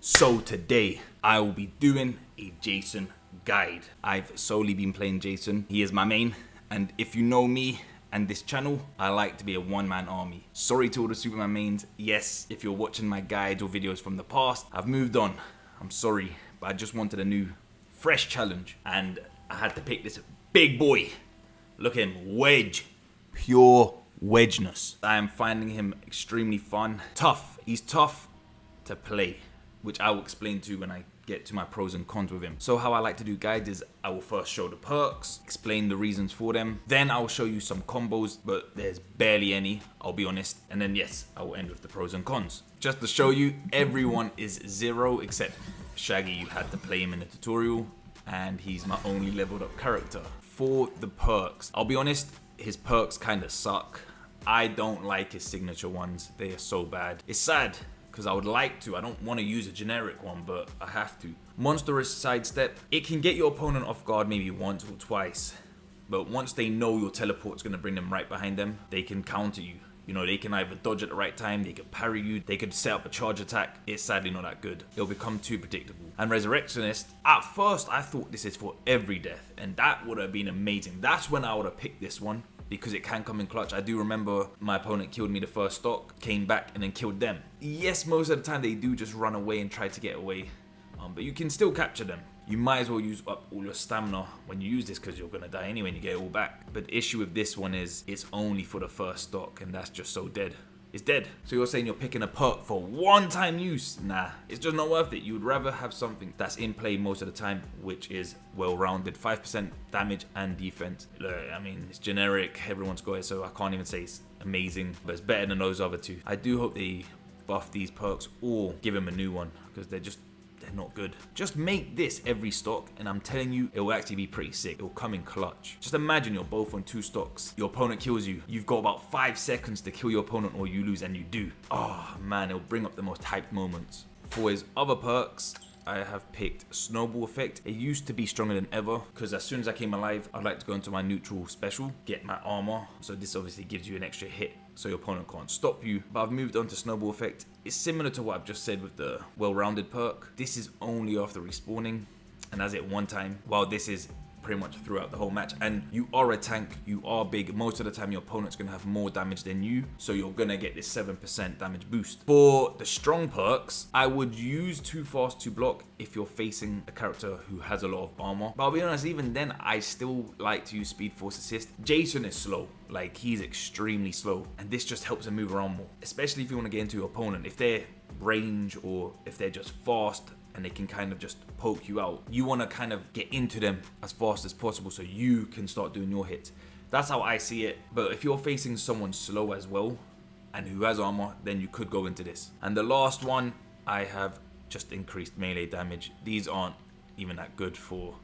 So today I will be doing a Jason guide. I've solely been playing Jason. He is my main, and if you know me and this channel, I like to be a one-man army. Sorry to all the Superman mains. Yes, if you're watching my guides or videos from the past, I've moved on. I'm sorry, but I just wanted a new, fresh challenge, and I had to pick this big boy. Look at him, wedge. Pure wedgeness. I am finding him extremely fun. Tough. He's tough to play, which I will explain to you when I get to my pros and cons with him. So how I like to do guides is I will first show the perks, explain the reasons for them, then I'll show you some combos, but there's barely any, I'll be honest, and then yes, I will end with the pros and cons. Just to show you, everyone is 0 except Shaggy. You had to play him in the tutorial, and he's my only leveled up character. For the perks, I'll be honest, his perks kind of suck. I don't like his signature ones, they are so bad. It's sad, because I would like to. I don't want to use a generic one, but I have to. Monstrous sidestep. It can get your opponent off guard maybe once or twice, but once they know your teleport's going to bring them right behind them, they can counter you. You know, they can either dodge at the right time, they could parry you, they could set up a charge attack. It's sadly not that good. It'll become too predictable. And Resurrectionist, at first I thought this is for every death, and that would have been amazing. That's when I would have picked this one, because it can come in clutch. I do remember my opponent killed me the first stock, came back and then killed them. Yes, most of the time they do just run away and try to get away, but you can still capture them. You might as well use up all your stamina when you use this, because you're gonna die anyway and you get it all back. But the issue with this one is it's only for the first stock, and that's just so dead. It's dead. So you're saying you're picking a perk for one-time use? Nah, it's just not worth it. You would rather have something that's in play most of the time, which is well-rounded, 5% damage and defense. Look, I mean, it's generic, everyone's got it, so I can't even say it's amazing, but it's better than those other two. I do hope they buff these perks or give him a new one, because they're not good. Just make this every stock, and I'm telling you, it will actually be pretty sick. It will come in clutch. Just imagine you're both on 2 stocks. Your opponent kills you. You've got about 5 seconds to kill your opponent, or you lose, and you do. Oh man, it'll bring up the most hyped moments. For his other perks, I have picked Snowball Effect. It used to be stronger than ever, because as soon as I came alive, I'd like to go into my neutral special, get my armor. So this obviously gives you an extra hit, so your opponent can't stop you. But I've moved on to Snowball Effect. It's similar to what I've just said with the well-rounded perk. This is only after respawning, and as it one time, while this is pretty much throughout the whole match. And you are a tank, you are big. Most of the time your opponent's gonna have more damage than you, so you're gonna get this 7% damage boost. For the strong perks, I would use Too Fast to Block if you're facing a character who has a lot of armor. But I'll be honest, even then, I still like to use Speed Force Assist. Jason is slow. Like, he's extremely slow, and this just helps him move around more, especially if you want to get into your opponent. If they're range, or if they're just fast and they can kind of just poke you out, you want to kind of get into them as fast as possible so you can start doing your hits. That's how I see it. But if you're facing someone slow as well and who has armor, then you could go into this. And the last one, I have just increased melee damage. These aren't even that good for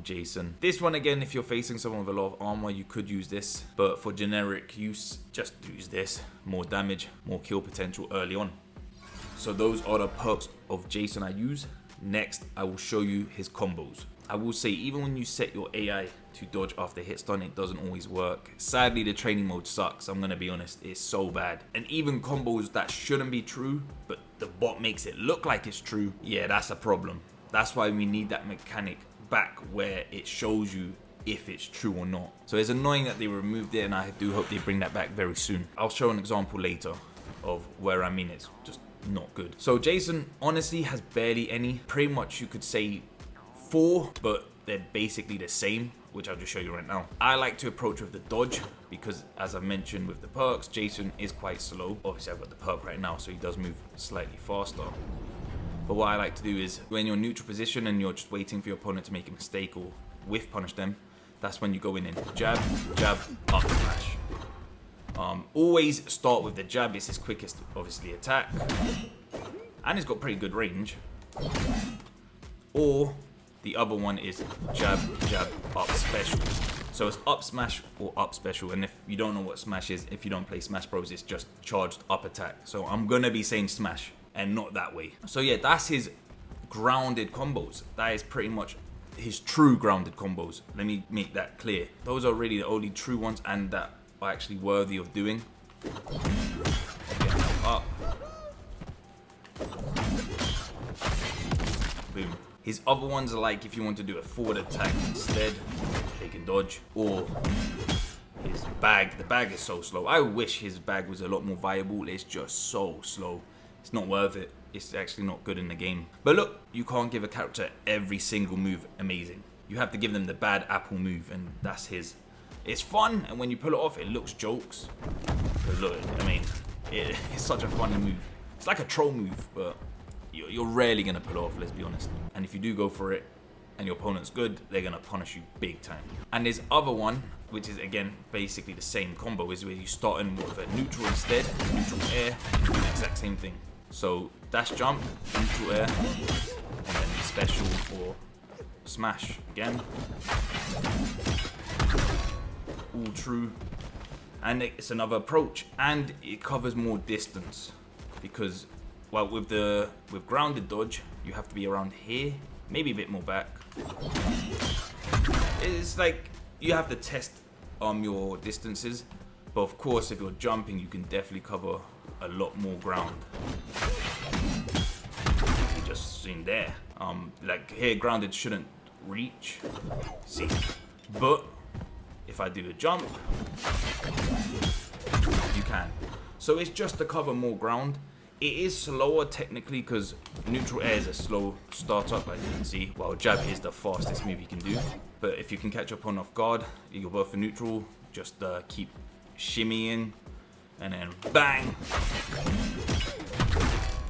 Jason. This one, again, if you're facing someone with a lot of armor, you could use this, but for generic use, just use this. More damage, more kill potential early on. So those are the perks of Jason I use. Next, I will show you his combos. I will say, even when you set your AI to dodge after hit stun, it doesn't always work. Sadly, the training mode sucks, I'm gonna be honest, it's so bad. And even combos that shouldn't be true, but the bot makes it look like it's true, yeah, that's a problem. That's why we need that mechanic back where it shows you if it's true or not. So it's annoying that they removed it, and I do hope they bring that back very soon. I'll show an example later of where I mean it's just not good. So Jason honestly has barely any. Pretty much you could say 4, but they're basically the same, which I'll just show you right now. I like to approach with the dodge, because as I mentioned with the perks, Jason is quite slow. Obviously I've got the perk right now, so he does move slightly faster. But what I like to do is, when you're in neutral position and you're just waiting for your opponent to make a mistake or whiff punish them, that's when you go in and jab, jab, up smash. Always start with the jab. It's his quickest, obviously, attack, and it's got pretty good range. Or the other one is jab, jab, up special. So it's up smash or up special. And if you don't know what smash is, if you don't play Smash Bros, it's just charged up attack. So I'm gonna be saying smash and not that way. So yeah, that's his grounded combos. That is pretty much his true grounded combos. Let me make that clear. Those are really the only true ones, and that are actually worthy of doing. Up. boom. His other ones are like if you want to do a forward attack instead, they can dodge. Or his bag, the bag is so slow. I wish his bag was a lot more viable. It's just so slow. It's not worth it. It's actually not good in the game. But look, you can't give a character every single move amazing. You have to give them the bad apple move, and that's his. It's fun, and when you pull it off, it looks jokes. Because look, I mean, it's such a funny move. It's like a troll move, but you're rarely going to pull it off, let's be honest. And if you do go for it, and your opponent's good, they're going to punish you big time. And there's other one, which is again, basically the same combo, is where you start in with a neutral instead, neutral air, do the exact same thing. So dash jump, neutral air, and then special or smash again. All true. And it's another approach, and it covers more distance because, well, with grounded dodge, you have to be around here, maybe a bit more back. It's like you have to test your distances, but of course, if you're jumping, you can definitely cover a lot more ground. You just seen there, like here, grounded shouldn't reach. See, but if I do a jump, you can. So it's just to cover more ground. It is slower technically because neutral air is a slow startup, as you can see, while jab is the fastest move you can do. But if you can catch up on off guard, you go both for neutral, just keep shimmying, and then bang!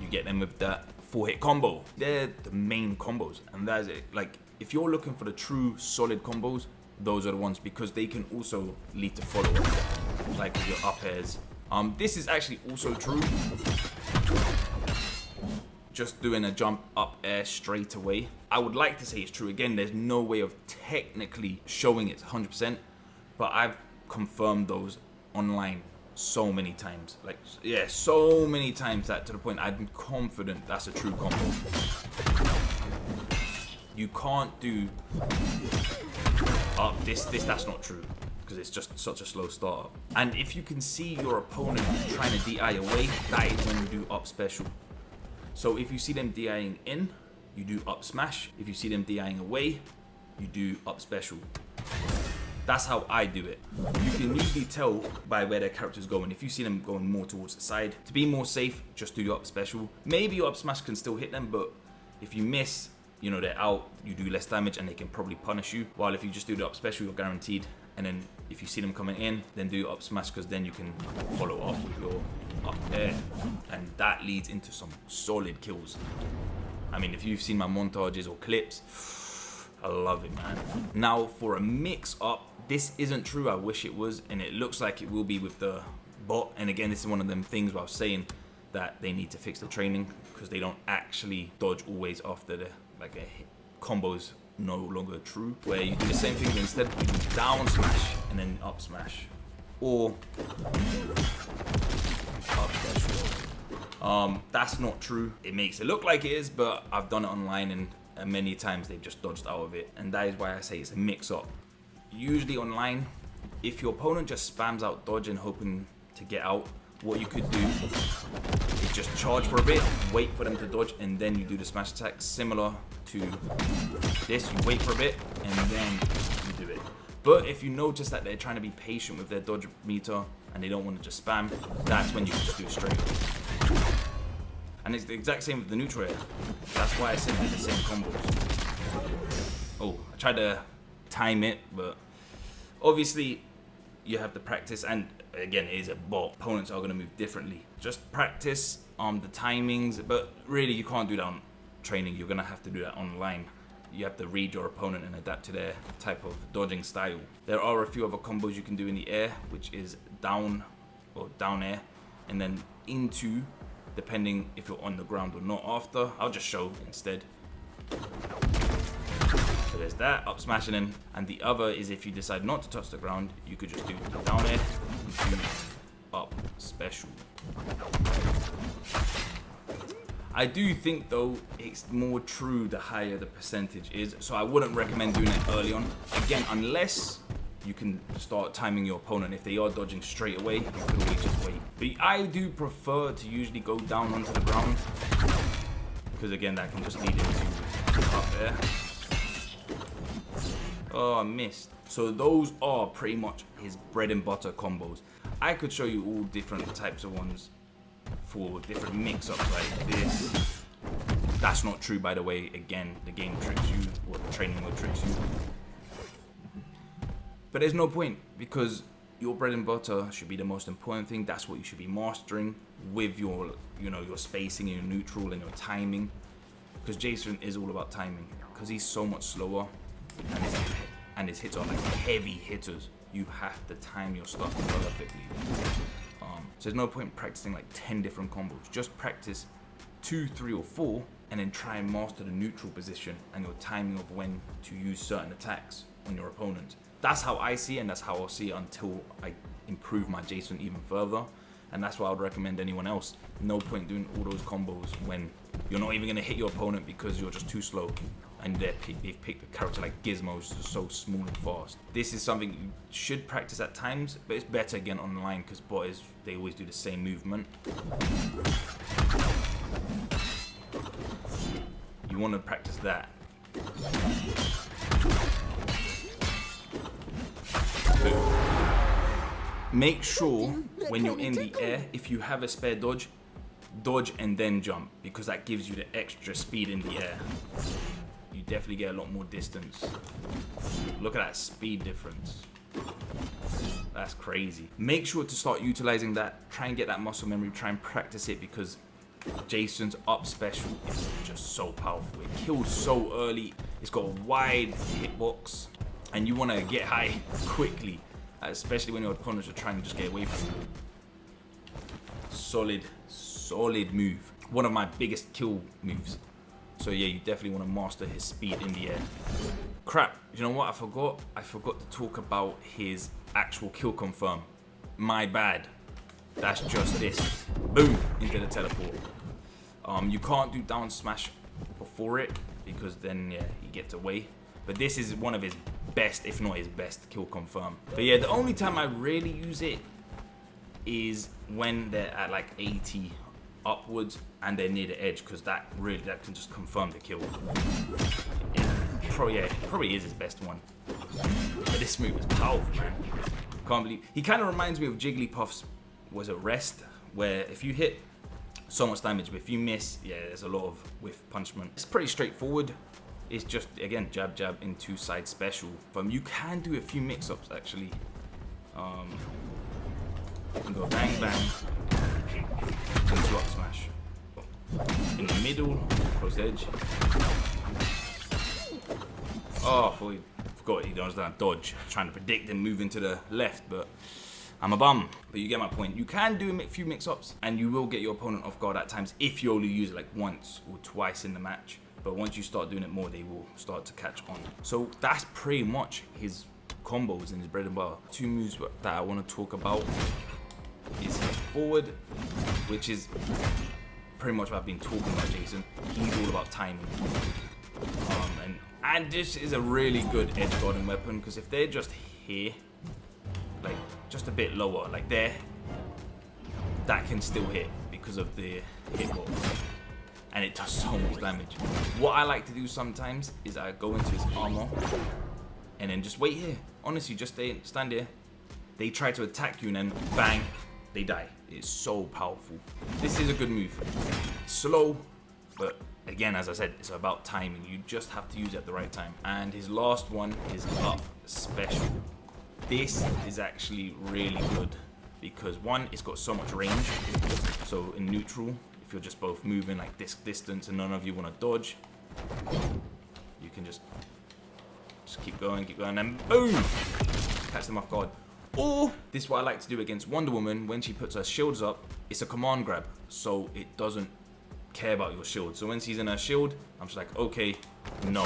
You get them with that 4-hit combo. They're the main combos, and that's it. Like, if you're looking for the true solid combos, those are the ones, because they can also lead to follow-ups, like with your up airs. This is actually also true. Just doing a jump up air straight away. I would like to say it's true. Again, there's no way of technically showing it 100%, but I've confirmed those online so many times. Like, yeah, so many times that to the point I'm confident that's a true combo. You can't do that's not true, because it's just such a slow startup. And if you can see your opponent trying to DI away, that is when you do up special. So if you see them DIing in, you do up smash. If you see them DIing away, you do up special. That's how I do it. You can usually tell by where their character's going. If you see them going more towards the side, to be more safe, just do your up special. Maybe your up smash can still hit them, but if you miss, you know, they're out, you do less damage and they can probably punish you. While if you just do the up special, you're guaranteed. And then if you see them coming in, then do your up smash, because then you can follow up with your up air. And that leads into some solid kills. I mean, if you've seen my montages or clips, I love it, man. Now for a mix up, this isn't true, I wish it was, and it looks like it will be with the bot. And again, this is one of them things where I was saying that they need to fix the training, because they don't actually dodge always after the combos no longer true, where you do the same thing, but instead you do down smash and then up smash, or up special. That's not true. It makes it look like it is, but I've done it online and many times they've just dodged out of it, and that is why I say it's a mix up. Usually online, if your opponent just spams out dodge and hoping to get out, what you could do is just charge for a bit, wait for them to dodge, and then you do the smash attack. Similar to this, you wait for a bit and then you do it. But if you notice that they're trying to be patient with their dodge meter and they don't want to just spam, that's when you can just do it straight. And it's the exact same with the neutral air. That's why I said they're the same combos. Oh, I tried to time it, but obviously you have to practice, and again, it is a bot. Opponents are going to move differently. Just practice on the timings, but really you can't do that on training. You're going to have to do that online. You have to read your opponent and adapt to their type of dodging style. There are a few other combos you can do in the air, which is down or down air, and then into, depending if you're on the ground or not after. I'll just show instead. So there's that, up smashing in, and the other is if you decide not to touch the ground, you could just do down air, into, up special. I do think though it's more true the higher the percentage is, so I wouldn't recommend doing it early on. Again, unless you can start timing your opponent. If they are dodging straight away, you can always just wait. But I do prefer to usually go down onto the ground because again, that can just lead into up there. Oh, I missed. So those are pretty much his bread and butter combos. I could show you all different types of ones for different mix-ups like this. That's not true, by the way. Again, the game tricks you, or the training mode tricks you. But there's no point, because your bread and butter should be the most important thing. That's what you should be mastering with your, you know, your spacing and your neutral and your timing. Because Jason is all about timing, because he's so much slower, and his hits are like heavy hitters. You have to time your stuff perfectly. So there's no point practicing like 10 different combos. Just practice 2, 3, or 4, and then try and master the neutral position and your timing of when to use certain attacks on your opponent. That's how I see it, and that's how I'll see it until I improve my Jason even further. And that's why I would recommend anyone else. No point doing all those combos when you're not even gonna hit your opponent because you're just too slow. And they've picked a character like Gizmo, who's so small and fast. This is something you should practice at times, but it's better again online because boys, they always do the same movement. You want to practice that. Make sure when you're in the air, if you have a spare dodge, dodge and then jump, because that gives you the extra speed in the air. You definitely get a lot more distance. Look at that speed difference. That's crazy. Make sure to start utilizing that. Try and get that muscle memory. Try and practice it, because Jason's up special is just so powerful. It kills so early. It's got a wide hitbox, and you want to get high quickly, especially when your opponents are trying to just get away from you. Solid move. One of my biggest kill moves. So yeah, you definitely want to master his speed in the air. Crap, you know what I forgot? I forgot to talk about his actual kill confirm. My bad. That's just this. Boom, into the teleport. You can't do down smash before it, because then yeah, he gets away. But this is one of his best, if not his best, kill confirm. But yeah, the only time I really use it is when they're at like 80 upwards and they're near the edge, because that can just confirm the kill. It probably is his best one. But this move is powerful, man. Can't believe he kind of reminds me of Jigglypuff's was it rest, where if you hit so much damage, but if you miss, yeah, there's a lot of whiff punishment. It's pretty straightforward. It's just, again, jab jab into side special. You can do a few mix-ups actually. You can go bang bang into up smash. In the middle, close edge. Oh, I forgot he does that dodge. Trying to predict and move into the left, but I'm a bum. But you get my point. You can do a few mix-ups, and you will get your opponent off guard at times if you only use it like once or twice in the match. But once you start doing it more, they will start to catch on. So that's pretty much his combos and his bread and butter. 2 moves that I want to talk about is his forward, which is pretty much what I've been talking about Jason. He's all about timing. And this is a really good edge guarding weapon, because if they're just here, like just a bit lower, like there, that can still hit because of the hitbox. And it does so much damage. What I like to do sometimes is I go into his armor and then just wait here. Honestly, just stand here. They try to attack you and then bang, they die. It's so powerful. This is a good move. It's slow, but again, as I said, it's about timing. You just have to use it at the right time. And his last one is up special. This is actually really good because one, it's got so much range. So in neutral, if you're just both moving like this distance and none of you want to dodge, you can just keep going, and boom! Catch them off guard. Or, this is what I like to do against Wonder Woman. When she puts her shields up, it's a command grab, so it doesn't care about your shield. So when she's in her shield, I'm just like, okay, no.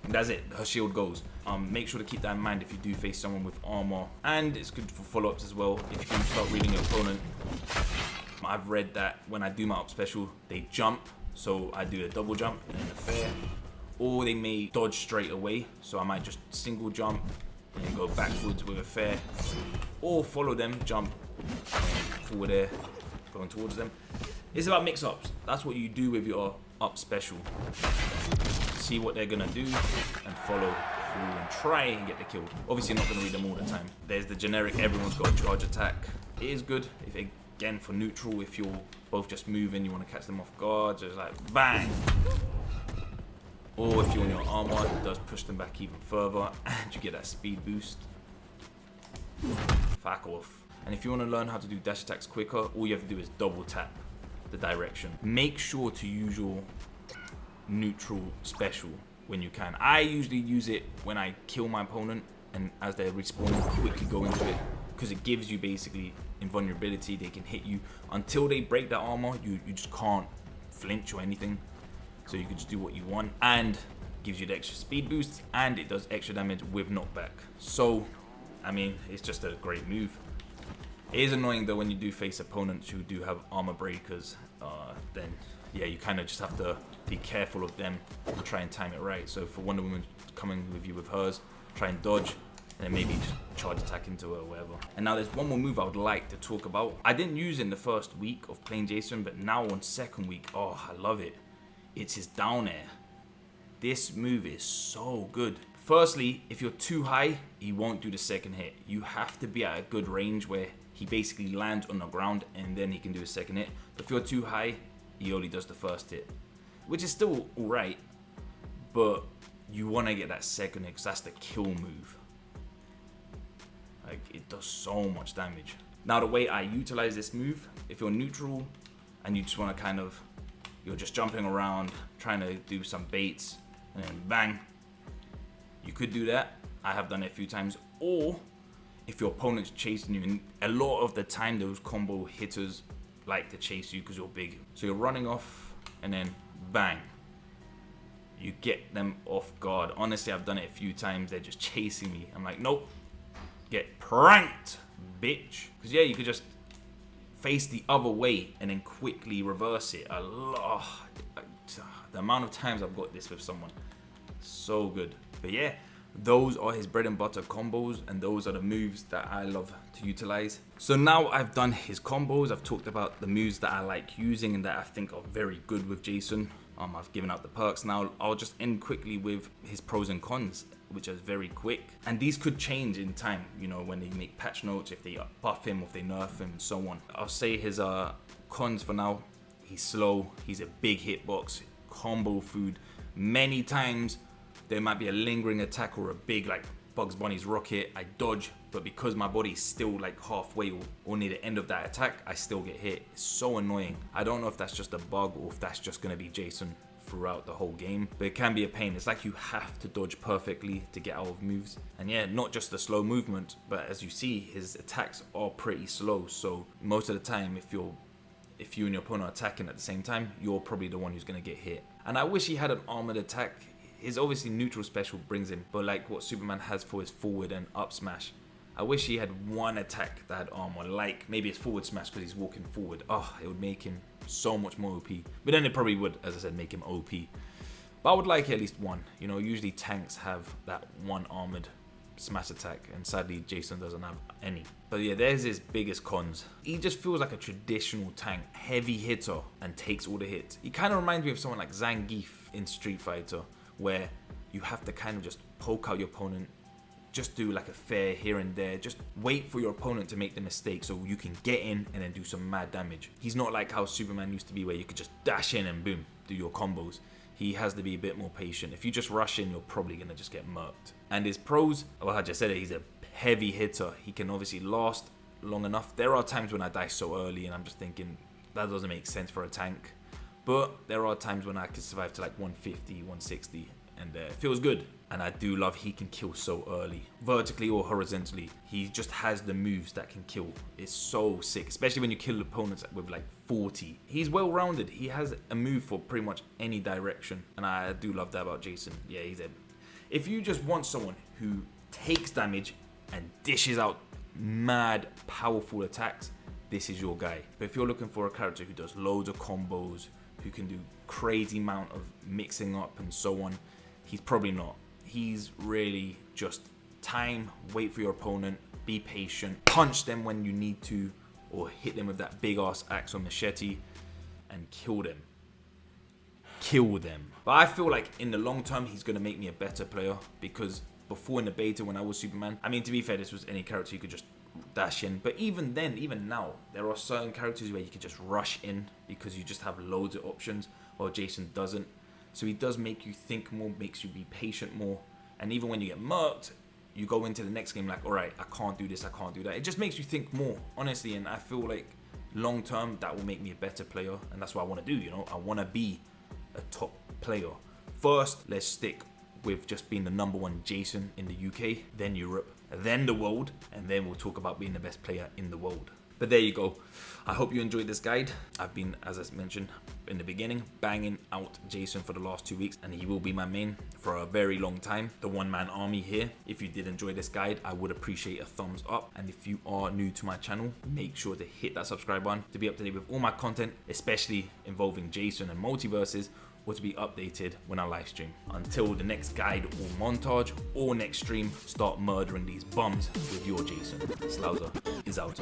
That's it, her shield goes. Make sure to keep that in mind if you do face someone with armor. And it's good for follow-ups as well, if you can start reading your opponent. I've read that when I do my up special, they jump, so I do a double jump and then a fair. Or they may dodge straight away, so I might just single jump and then go backwards with a fair. Or follow them, jump forward there, going towards them. It's about mix-ups. That's what you do with your up special. See what they're gonna do and follow through and try and get the kill. Obviously, you're not gonna read them all the time. There's the generic, everyone's got a charge attack. It is good if, again, for neutral, if you're both just moving, you want to catch them off guard, just like bang. Or if you're in your armor, it does push them back even further and you get that speed boost. Fuck off. And if you want to learn how to do dash attacks quicker, all you have to do is double tap the direction. Make sure to use your neutral special when you can. I usually use it when I kill my opponent and as they're respawning, quickly go into it, because it gives you basically invulnerability. They can hit you until they break that armor. You just can't flinch or anything, so you can just do what you want, and gives you the extra speed boost, and it does extra damage with knockback. So I mean, it's just a great move. It is annoying though when you do face opponents who do have armor breakers, then yeah, you kind of just have to be careful of them and try and time it right. So for Wonder Woman coming with you with hers, try and dodge, and then maybe just charge attack into her or whatever. And now there's one more move I would like to talk about. I didn't use it in the first week of playing Jason, but now on second week, oh, I love it. It's his down air. This move is so good. Firstly, if you're too high, he won't do the second hit. You have to be at a good range where he basically lands on the ground and then he can do a second hit. But if you're too high, he only does the first hit, which is still alright, but you want to get that second hit because that's the kill move. Like, it does so much damage. Now the way I utilize this move, if you're neutral and you just want to kind of, you're just jumping around trying to do some baits and then bang, you could do that. I have done it a few times. Or if your opponent's chasing you, and a lot of the time those combo hitters like to chase you because you're big. So you're running off and then bang, you get them off guard. Honestly, I've done it a few times. They're just chasing me. I'm like, nope, get pranked, bitch. Because yeah, you could just face the other way and then quickly reverse it. The amount of times I've got this with someone, so good. But yeah, those are his bread and butter combos, and those are the moves that I love to utilize. So now I've done his combos, I've talked about the moves that I like using and that I think are very good with Jason. I've given out the perks. Now I'll just end quickly with his pros and cons, which are very quick. And these could change in time, you know, when they make patch notes, if they buff him, if they nerf him, and so on. I'll say his cons for now. He's slow, he's a big hitbox, combo food. Many times there might be a lingering attack or a big like Bugs Bunny's rocket. I dodge, but because my body's still like halfway or near the end of that attack, I still get hit. It's so annoying. I don't know if that's just a bug or if that's just gonna be Jason throughout the whole game, but it can be a pain. It's like you have to dodge perfectly to get out of moves. And yeah, not just the slow movement, but as you see, his attacks are pretty slow. So most of the time, if you and your opponent are attacking at the same time, you're probably the one who's gonna get hit. And I wish he had an armored attack. His obviously neutral special brings him, but like what Superman has for his forward and up smash, I wish he had one attack that had armor, like maybe his forward smash because he's walking forward. Oh, it would make him so much more OP. But then it probably would, as I said, make him OP. But I would like at least one. You know, usually tanks have that one armored smash attack, and sadly Jason doesn't have any. But yeah, there's his biggest cons. He just feels like a traditional tank, heavy hitter, and takes all the hits. He kind of reminds me of someone like Zangief in Street Fighter, where you have to kind of just poke out your opponent, just do like a fair here and there, just wait for your opponent to make the mistake so you can get in and then do some mad damage. He's not like how Superman used to be, where you could just dash in and boom, do your combos. He has to be a bit more patient. If you just rush in, you're probably gonna just get murked. And his pros, well, I just said it, he's a heavy hitter. He can obviously last long enough. There are times when I die so early and I'm just thinking, that doesn't make sense for a tank. But there are times when I can survive to like 150, 160, and it feels good. And I do love he can kill so early, vertically or horizontally. He just has the moves that can kill. It's so sick, especially when you kill opponents with like 40. He's well-rounded. He has a move for pretty much any direction, and I do love that about Jason. Yeah, if you just want someone who takes damage and dishes out mad, powerful attacks, this is your guy. But if you're looking for a character who does loads of combos, who can do crazy amount of mixing up and so on, he's probably not. He's really just time, wait for your opponent, be patient, punch them when you need to, or hit them with that big ass axe or machete, and kill them. Kill them. But I feel like in the long term, he's going to make me a better player, because before in the beta when I was Superman, I mean, to be fair, this was any character you could just dash in. But even then, even now, there are certain characters where you can just rush in because you just have loads of options, while Jason doesn't. So he does make you think more, makes you be patient more. And even when you get murked, you go into the next game like, all right, I can't do this, I can't do that. It just makes you think more, honestly. And I feel like long term, that will make me a better player. And that's what I want to do, you know. I want to be a top player. First, let's stick with just being the #1 Jason in the UK, then Europe, then the world, and then we'll talk about being the best player in the world. But there you go. I hope you enjoyed this guide. I've been, as I mentioned in the beginning, banging out Jason for the last 2 weeks, and he will be my main for a very long time. The one-man army here. If you did enjoy this guide, I would appreciate a thumbs up. And if you are new to my channel, make sure to hit that subscribe button to be up to date with all my content, especially involving Jason and multiverses, or to be updated when I live stream. Until the next guide or montage or next stream, start murdering these bums with your Jason. Slouser is out.